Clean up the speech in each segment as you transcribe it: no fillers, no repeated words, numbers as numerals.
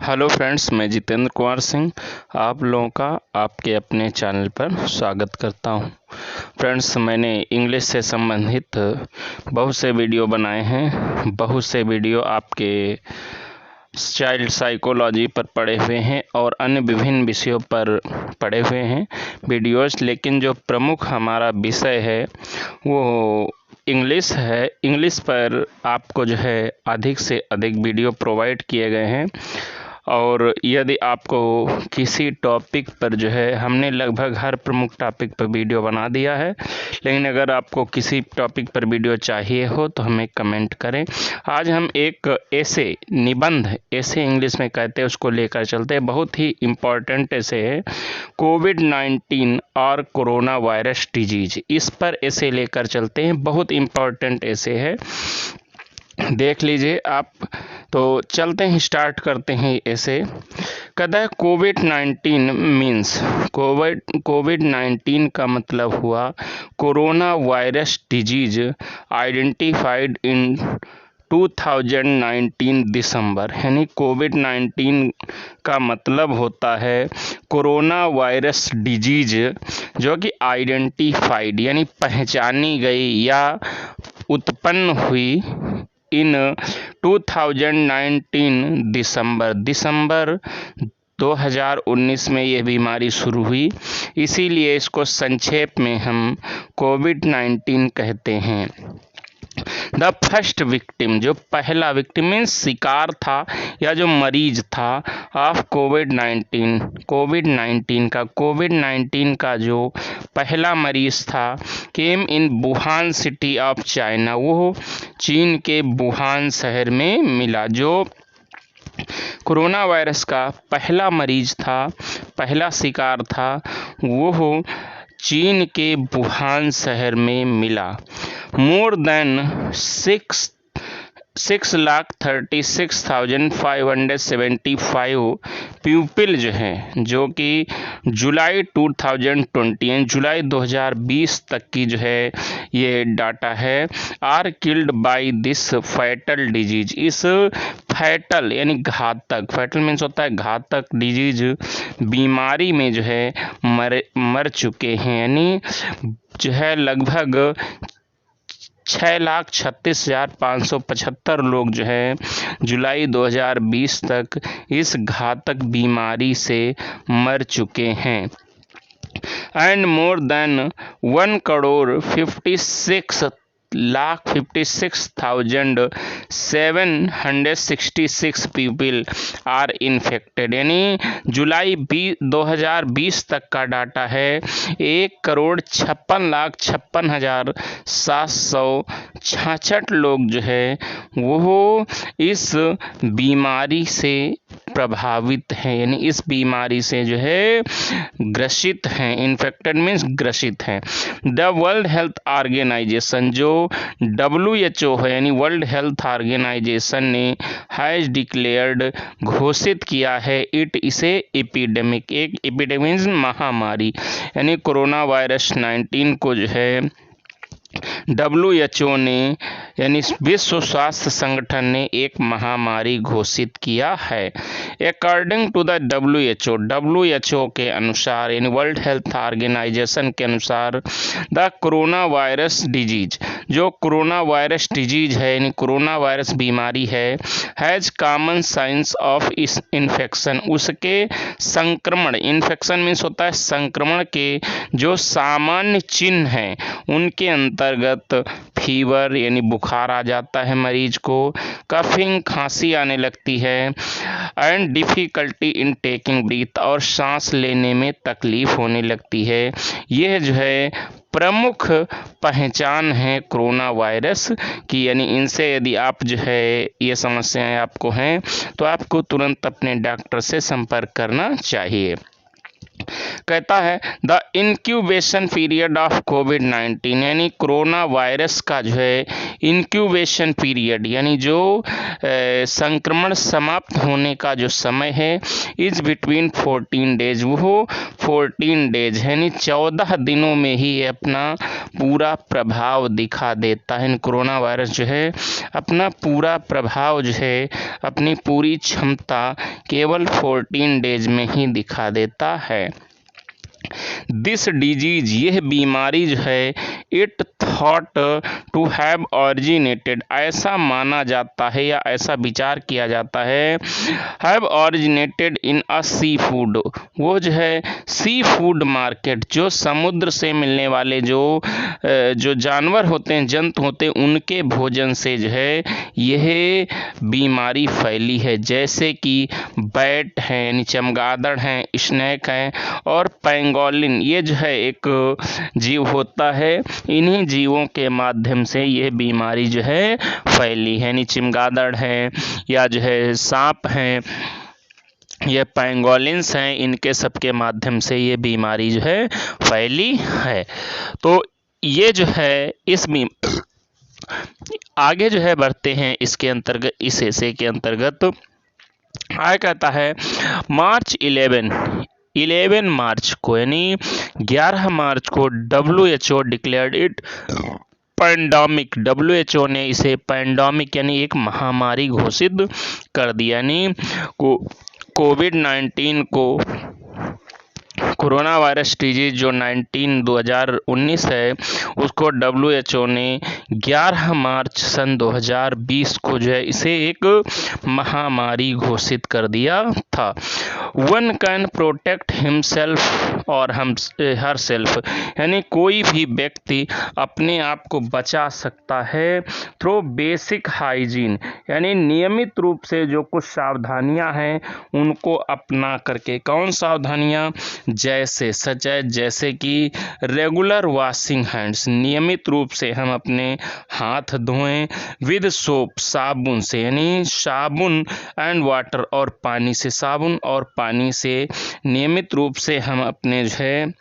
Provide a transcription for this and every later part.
Hello friends, मैं जितेंद्र कुमार सिंह आप लोगों का आपके अपने चैनल पर स्वागत करता हूं। फ्रेंड्स, मैंने इंग्लिश से संबंधित बहुत से वीडियो बनाए हैं। बहुत से वीडियो आपके चाइल्ड साइकोलॉजी पर पड़े हुए हैं और अन्य विभिन्न विषयों पर पड़े हुए हैं वीडियोस, लेकिन जो प्रमुख हमारा विषय है वो इंग्लिश है। इंग्लिश पर आपको जो है अधिक से अधिक वीडियो प्रोवाइड किए गए हैं और यदि आपको किसी टॉपिक पर जो है हमने लगभग हर प्रमुख टॉपिक पर वीडियो बना दिया है, लेकिन अगर आपको किसी टॉपिक पर वीडियो चाहिए हो तो हमें कमेंट करें। आज हम एक ऐसे निबंध, ऐसे इंग्लिश में कहते हैं, उसको लेकर चलते हैं। बहुत ही इम्पोर्टेंट ऐसे है, कोविड-19 और कोरोना वायरस डिजीज, इस पर ऐसे लेकर चलते हैं। बहुत इम्पोर्टेंट ऐसे है, देख लीजिए आप। तो चलते हैं, स्टार्ट करते हैं ऐसे। कहता है कोविड-19 मीन्स, कोविड-19 का मतलब हुआ corona virus disease identified in 2019 दिसंबर। यानी कोविड-19 का मतलब होता है कोरोना वायरस डिजीज जो कि आइडेंटिफाइड यानी पहचानी गई या उत्पन्न हुई इन 2019 दिसंबर 2019 में यह बीमारी शुरू हुई, इसीलिए इसको संक्षेप में हम कोविड-19 कहते हैं। द फर्स्ट विक्टिम, जो पहला विक्टिम मीन्स शिकार था या जो मरीज था ऑफ कोविड-19 का जो पहला मरीज था, came in Wuhan city of China, वो चीन के वुहान शहर में मिला। जो कोरोना वायरस का पहला मरीज था, पहला शिकार था, वो चीन के वुहान शहर में मिला। मोर देन 6,36,575 पीपल जो हैं, जो कि जुलाई 2020 तक की जो है ये डाटा है, are killed by this fatal disease. इस फैटल यानी घातक, फैटल मीन्स होता है घातक, डिजीज बीमारी में जो है मर चुके हैं। यानी जो है लगभग 6,36,575 लोग जो है जुलाई 2020 तक इस घातक बीमारी से मर चुके हैं। And more than 1,56,766 people are infected. यानी जुलाई 2020 तक का डाटा है, 1,56,56,766 लोग जो है वो इस बीमारी से प्रभावित हैं, यानी इस बीमारी से जो है ग्रसित हैं। इन्फेक्टेड मीन्स ग्रसित हैं। द वर्ल्ड हेल्थ ऑर्गेनाइजेशन, जो WHO है यानी वर्ल्ड हेल्थ ऑर्गेनाइजेशन ने हैज डिक्लेयर्ड, घोषित किया है, इट इसे एपिडेमिक, एक एपिडेमिक मीन्स महामारी, यानी कोरोना वायरस 19 को जो है WHO ने यानी विश्व स्वास्थ्य संगठन ने एक महामारी घोषित किया है। अकॉर्डिंग टू द WHO के अनुसार, यानी वर्ल्ड हेल्थ ऑर्गेनाइजेशन के अनुसार, द कोरोना वायरस डिजीज, जो कोरोना वायरस डिजीज है यानी कोरोना वायरस बीमारी है, हैज कॉमन साइंस ऑफ इस इन्फेक्शन, उसके संक्रमण, इन्फेक्शन मीन्स होता है संक्रमण के जो सामान्य चिन्ह हैं उनके अंतर्गत फीवर यानी बुखार आ जाता है मरीज को, कफिंग खांसी आने लगती है, and difficulty in taking breath, और सांस लेने में तकलीफ होने लगती है। यह जो है प्रमुख पहचान है कोरोना वायरस की। यानी इनसे यदि आप जो है ये समस्याएं आपको हैं तो आपको तुरंत अपने डॉक्टर से संपर्क करना चाहिए। कहता है द इंक्यूबेशन पीरियड ऑफ कोविड-19, यानी कोरोना वायरस का जो है इंक्यूबेशन पीरियड यानी जो संक्रमण समाप्त होने का जो समय है इज बिटवीन 14 डेज, वो 14 डेज यानी 14 दिनों में ही अपना पूरा प्रभाव दिखा देता है। कोरोना वायरस जो है अपना पूरा प्रभाव जो है अपनी पूरी क्षमता केवल 14 डेज में ही दिखा देता है। दिस डिजीज, यह बीमारी जो है it thought to have originated, ऐसा माना जाता है या ऐसा विचार किया जाता है, have originated in a seafood, वो जो है सी फूड मार्केट, जो समुद्र से मिलने वाले जो जानवर होते हैं, जंतु होते हैं, उनके भोजन से जो है यह बीमारी फैली है। जैसे कि बैट हैं यानी चमगादड़ हैं, स्नेक हैं और पैंगोलिन, ये जो है एक जीव होता है, इन्हीं जीवों के माध्यम से यह बीमारी जो है फैली है। यानी चमगादड़ हैं या जो है सांप हैं, ये पैंगोलिन्स हैं, इनके सबके माध्यम से ये बीमारी जो है फैली है। तो ये जो है आगे जो है बढ़ते हैं इसके अंतर्गत, इस हिस्से के अंतर्गत आया कहता है मार्च 11 मार्च को यानी 11 मार्च को WHO declared it pandemic, WHO ने इसे पैंडेमिक यानी एक महामारी घोषित कर दिया। यानी कोविड-19 को, कोरोना वायरस डिजीज जो 2019 है, उसको WHO ने 11 मार्च सन 2020 को जो है इसे एक महामारी घोषित कर दिया था। वन कैन प्रोटेक्ट हिमसेल्फ और हर सेल्फ, यानी कोई भी व्यक्ति अपने आप को बचा सकता है थ्रू बेसिक हाइजीन, यानी नियमित रूप से जो कुछ सावधानियां हैं उनको अपना करके। कौन सावधानियां? जैसे कि रेगुलर वॉशिंग हैंड्स, नियमित रूप से हम अपने हाथ धोएं, विद सोप, साबुन से, यानी साबुन एंड वाटर और पानी से, साबुन और पानी से नियमित रूप से हम अपने जो है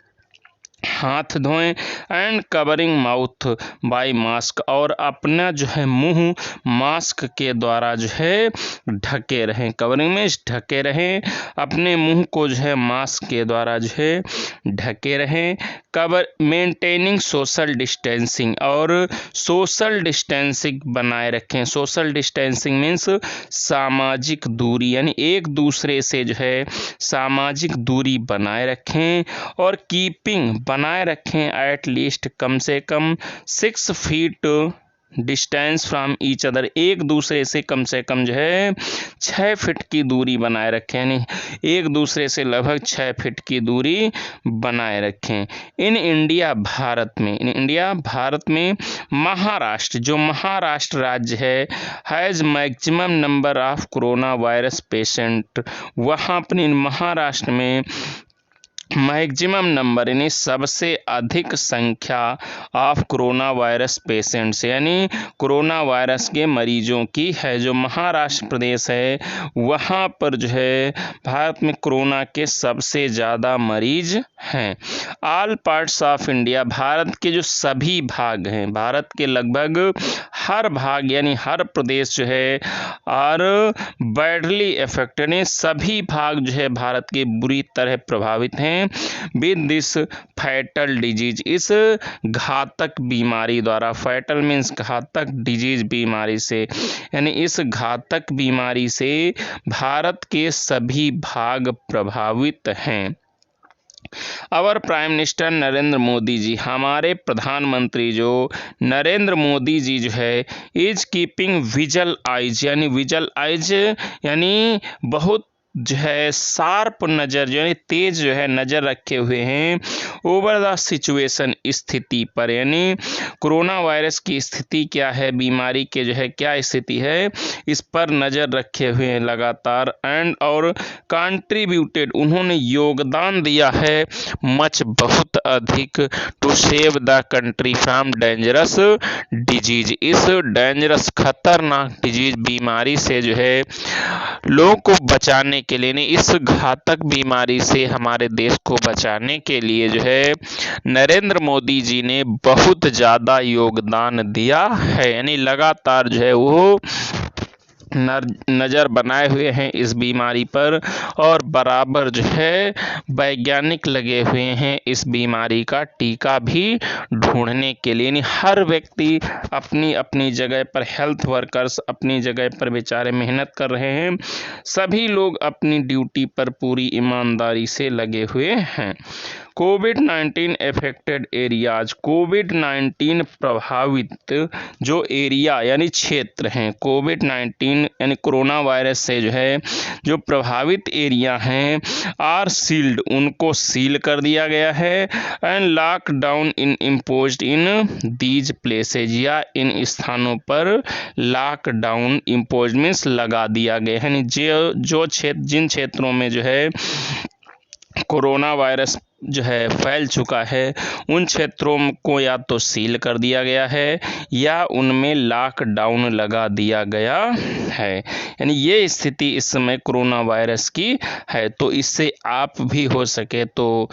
हाथ धोएं, and covering mouth by mask, और अपना जो है मुंह मास्क के द्वारा जो है ढके रहें, कवरिंग में ढके रहें, अपने मुंह को जो है मास्क के द्वारा जो है ढके रहें। कवर मेंटेनिंग सोशल डिस्टेंसिंग, और सोशल डिस्टेंसिंग बनाए रखें। सोशल डिस्टेंसिंग मीन्स सामाजिक दूरी, यानी एक दूसरे से जो है सामाजिक दूरी बनाए रखें, और कीपिंग बनाए रखें एट लीस्ट कम से कम 6 feet distance from each other, एक दूसरे से कम जो है 6 फीट की दूरी बनाए रखें, यानी एक दूसरे से लगभग 6 फीट की दूरी बनाए रखें। इन इंडिया, भारत में महाराष्ट्र, जो महाराष्ट्र राज्य है, has maximum number of corona virus patient, वहाँ अपने महाराष्ट्र में मैक्सिमम नंबर यानी सबसे अधिक संख्या ऑफ कोरोना वायरस पेशेंट्स, यानी कोरोना वायरस के मरीजों की है। जो महाराष्ट्र प्रदेश है वहाँ पर जो है भारत में कोरोना के सबसे ज़्यादा मरीज हैं। All parts of India, Bharat के जो सभी भाग हैं, भारत के लगभग हर भाग यानी हर प्रदेश जो है और बैडली अफेक्टेड, यानी सभी भाग जो है भारत के बुरी तरह प्रभावित हैं विद दिस फैटल डिजीज, इस घातक बीमारी द्वारा। फैटल मीन्स घातक, डिजीज बीमारी से, यानी इस घातक बीमारी से भारत के सभी भाग प्रभावित हैं। Our prime minister Narendra Modi ji, हमारे प्रधानमंत्री जो नरेंद्र मोदी जी जो है इज कीपिंग विजल आइज, यानी विजल आइज यानी बहुत जो है शार्प नज़र, जो है तेज जो है नज़र रखे हुए हैं ओवर द सिचुएशन, स्थिति पर, यानी कोरोना वायरस की स्थिति क्या है, बीमारी के जो है क्या स्थिति है, इस पर नज़र रखे हुए हैं लगातार। एंड और कंट्रीब्यूटेड, उन्होंने योगदान दिया है मच, बहुत अधिक, to save the country from dangerous disease, इस डेंजरस खतरनाक डिजीज बीमारी से जो है लोगों को बचाने के लिए नहीं, इस घातक बीमारी से हमारे देश को बचाने के लिए जो है नरेंद्र मोदी जी ने बहुत ज़्यादा योगदान दिया है। यानी लगातार जो है वो नज़र बनाए हुए हैं इस बीमारी पर, और बराबर जो है वैज्ञानिक लगे हुए हैं इस बीमारी का टीका भी ढूंढने के लिए। हर व्यक्ति अपनी अपनी जगह पर, हेल्थ वर्कर्स अपनी जगह पर बेचारे मेहनत कर रहे हैं, सभी लोग अपनी ड्यूटी पर पूरी ईमानदारी से लगे हुए हैं। कोविड-19 अफेक्टेड एरियाज, कोविड-19 प्रभावित जो एरिया यानी क्षेत्र हैं, कोविड-19 यानी कोरोना वायरस से जो है जो प्रभावित एरिया हैं, आर सील्ड, उनको सील कर दिया गया है। And lockdown in imposed in these places, या इन स्थानों पर लॉकडाउन इम्पोज मीन्स लगा दिया गया है। जो क्षेत्र, जिन क्षेत्रों में जो है कोरोना वायरस जो है फैल चुका है, उन क्षेत्रों को या तो सील कर दिया गया है या उनमें लॉकडाउन लगा दिया गया है। यानी ये स्थिति इस समय कोरोना वायरस की है। तो इससे आप भी हो सके तो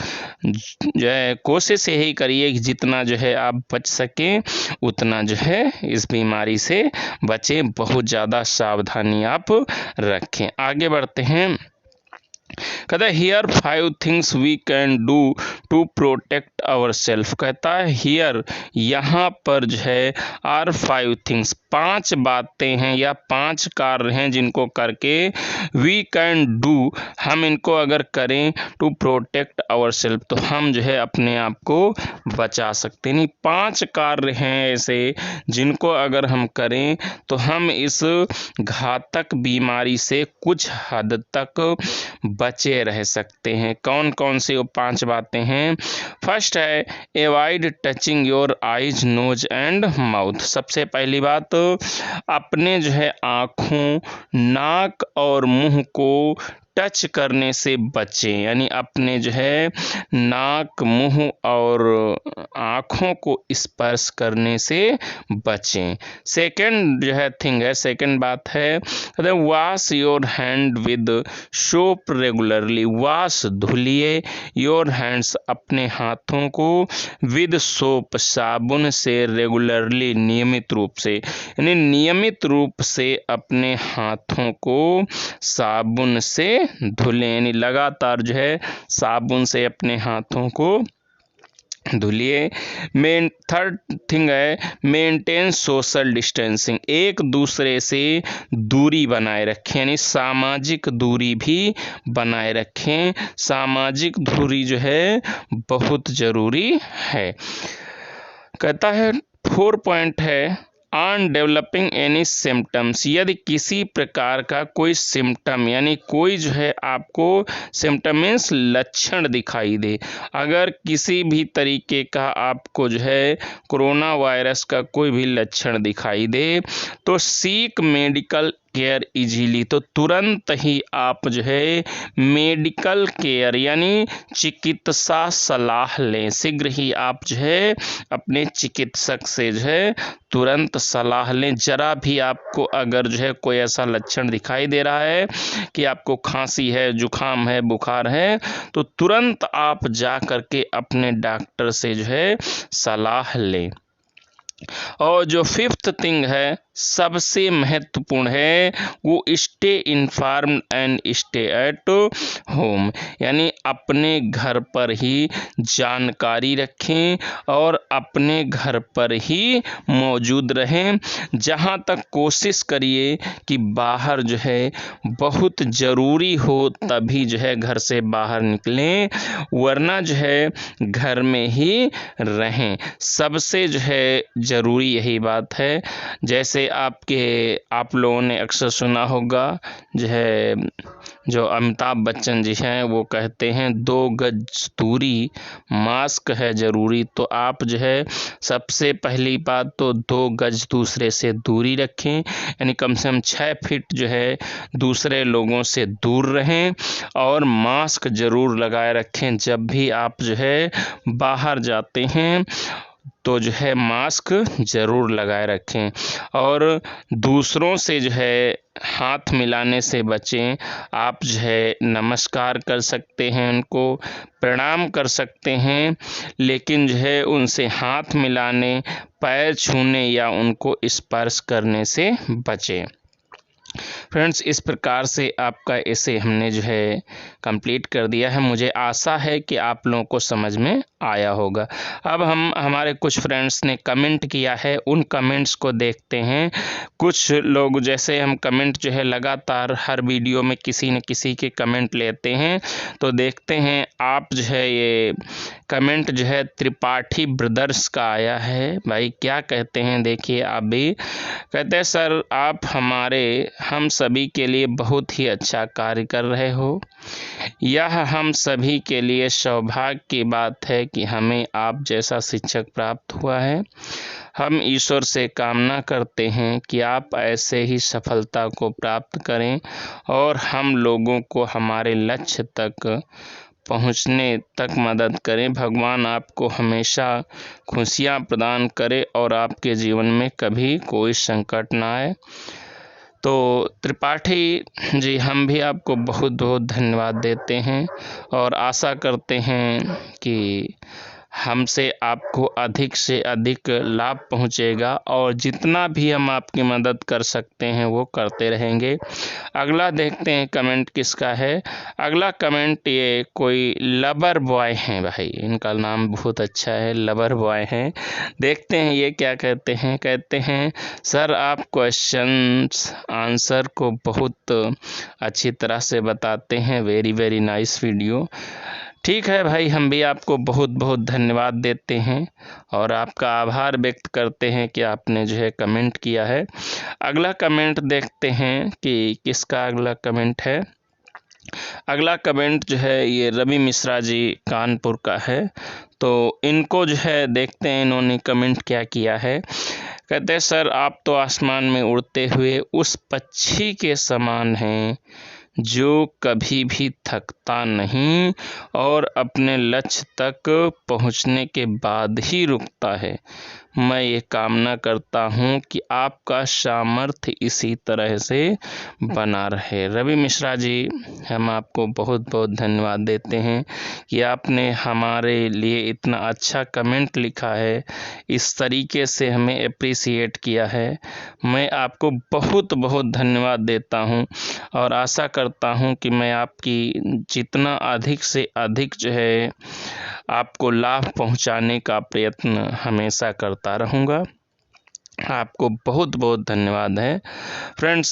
जो है कोशिश यही करिए कि जितना जो है आप बच सकें उतना जो है इस बीमारी से बचें, बहुत ज़्यादा सावधानी आप रखें। आगे बढ़ते हैं। कहता है here 5 things we can do to protect our self. कहता है हियर, यहाँ पर जो है आर 5 थिंग्स, 5 बातें हैं या 5 कार्य हैं जिनको करके वी कैन डू, हम इनको अगर करें टू प्रोटेक्ट आवर सेल्फ तो हम जो है अपने आप को बचा सकते हैं। 5 कार्य हैं ऐसे जिनको अगर हम करें तो हम इस घातक बीमारी से कुछ हद तक बचे रह सकते हैं। कौन कौन सी वो 5 बातें हैं? फर्स्ट है avoid touching your eyes, nose and mouth. सबसे पहली बात, अपने जो है आँखों, नाक और मुंह को टच करने से बचें, यानी अपने जो है नाक, मुंह और आँखों को स्पर्श करने से बचें। सेकंड जो है थिंग है, सेकंड बात है wash your hand with soap regularly. Wash, धुलिए, योर हैंड्स, अपने हाथों को, विद सोप, साबुन से, रेगुलरली, नियमित रूप से, यानी नियमित रूप से अपने हाथों को साबुन से धुलें, यानी लगातार जो है साबुन से अपने हाथों को धुलिए। थर्ड थिंग है मेंटेन सोशल डिस्टेंसिंग, एक दूसरे से दूरी बनाए रखें, यानी सामाजिक दूरी भी बनाए रखें। सामाजिक दूरी जो है बहुत ज़रूरी है। कहता है 4 पॉइंट है ऑन डेवलपिंग एनी सिम्टम्स, यदि किसी प्रकार का कोई सिम्टम, यानी कोई जो है आपको सिम्टम मीन्स लक्षण दिखाई दे, अगर किसी भी तरीके का आपको जो है कोरोना वायरस का कोई भी लक्षण दिखाई दे तो सीक मेडिकल केयर इजीली, तो तुरंत ही आप जो है मेडिकल केयर यानी चिकित्सा सलाह लें। शीघ्र ही आप जो है अपने चिकित्सक से जो है तुरंत सलाह लें। जरा भी आपको अगर जो है कोई ऐसा लक्षण दिखाई दे रहा है कि आपको खांसी है, जुखाम है, बुखार है, तो तुरंत आप जा करके अपने डॉक्टर से जो है सलाह लें। और जो 5th थिंग है सबसे महत्वपूर्ण है वो stay informed and stay at home, यानी अपने घर पर ही जानकारी रखें और अपने घर पर ही मौजूद रहें। जहाँ तक कोशिश करिए कि बाहर जो है बहुत ज़रूरी हो तभी जो है घर से बाहर निकलें, वरना जो है घर में ही रहें। सबसे जो है ज़रूरी यही बात है। जैसे आप लोगों ने अक्सर सुना होगा जो अमिताभ बच्चन जी हैं वो कहते हैं 2 गज दूरी, मास्क है ज़रूरी। तो आप जो है सबसे पहली बात तो 2 गज दूसरे से दूरी रखें, यानी कम से कम 6 फीट जो है दूसरे लोगों से दूर रहें, और मास्क ज़रूर लगाए रखें जब भी आप जो है बाहर जाते हैं। तो जो है मास्क ज़रूर लगाए रखें और दूसरों से जो है हाथ मिलाने से बचें। आप जो है नमस्कार कर सकते हैं, उनको प्रणाम कर सकते हैं, लेकिन जो है उनसे हाथ मिलाने, पैर छूने या उनको स्पर्श करने से बचें। फ्रेंड्स, इस प्रकार से आपका ऐसे हमने जो है कंप्लीट कर दिया है। मुझे आशा है कि आप लोगों को समझ में आया होगा। अब हमारे कुछ फ्रेंड्स ने कमेंट किया है, उन कमेंट्स को देखते हैं। कुछ लोग जैसे हम कमेंट जो है लगातार हर वीडियो में किसी न किसी के कमेंट लेते हैं, तो देखते हैं आप जो है ये कमेंट जो है त्रिपाठी ब्रदर्स का आया है। भाई क्या कहते हैं देखिए आप भी। कहते हैं सर आप हम सभी के लिए बहुत ही अच्छा कार्य कर रहे हो। यह हम सभी के लिए सौभाग्य की बात है कि हमें आप जैसा शिक्षक प्राप्त हुआ है। हम ईश्वर से कामना करते हैं कि आप ऐसे ही सफलता को प्राप्त करें और हम लोगों को हमारे लक्ष्य तक पहुंचने तक मदद करें। भगवान आपको हमेशा खुशियां प्रदान करे और आपके जीवन में कभी कोई संकट ना आए। तो त्रिपाठी जी, हम भी आपको बहुत बहुत धन्यवाद देते हैं और आशा करते हैं कि हमसे आपको अधिक से अधिक लाभ पहुंचेगा और जितना भी हम आपकी मदद कर सकते हैं वो करते रहेंगे। अगला देखते हैं कमेंट किसका है। अगला कमेंट ये कोई लवर बॉय हैं, भाई इनका नाम बहुत अच्छा है, लवर बॉय हैं। देखते हैं ये क्या कहते हैं। कहते हैं सर आप क्वेश्चंस आंसर को बहुत अच्छी तरह से बताते हैं, वेरी वेरी नाइस वीडियो। ठीक है भाई, हम भी आपको बहुत बहुत धन्यवाद देते हैं और आपका आभार व्यक्त करते हैं कि आपने जो है कमेंट किया है। अगला कमेंट देखते हैं कि किसका अगला कमेंट है। अगला कमेंट जो है ये रवि मिश्रा जी कानपुर का है। तो इनको जो है देखते हैं इन्होंने कमेंट क्या किया है। कहते हैं सर आप तो आसमान में उड़ते हुए उस पक्षी के समान हैं जो कभी भी थकता नहीं और अपने लक्ष्य तक पहुंचने के बाद ही रुकता है। मैं ये कामना करता हूं कि आपका सामर्थ्य इसी तरह से बना रहे। रवि मिश्रा जी, हम आपको बहुत बहुत धन्यवाद देते हैं कि आपने हमारे लिए इतना अच्छा कमेंट लिखा है, इस तरीके से हमें अप्रिसिएट किया है। मैं आपको बहुत बहुत धन्यवाद देता हूं और आशा करता हूं कि मैं आपकी जितना अधिक से अधिक जो है आपको लाभ पहुंचाने का प्रयत्न हमेशा करता रहूँगा। आपको बहुत बहुत धन्यवाद है फ्रेंड्स।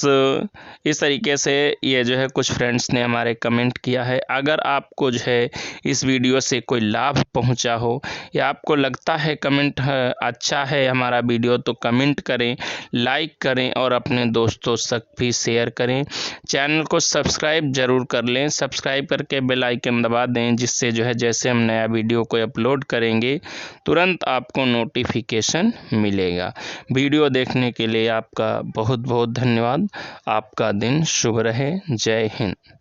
इस तरीके से ये जो है कुछ फ्रेंड्स ने हमारे कमेंट किया है। अगर आपको जो है इस वीडियो से कोई लाभ पहुंचा हो या आपको लगता है कमेंट अच्छा है हमारा वीडियो, तो कमेंट करें, लाइक करें और अपने दोस्तों तक भी शेयर करें। चैनल को सब्सक्राइब ज़रूर कर लें, सब्सक्राइब करके बेल आइकन दबा दें, जिससे जो है जैसे हम नया वीडियो को अपलोड करेंगे तुरंत आपको नोटिफिकेशन मिलेगा। वीडियो देखने के लिए आपका बहुत बहुत धन्यवाद। आपका दिन शुभ रहे। जय हिंद।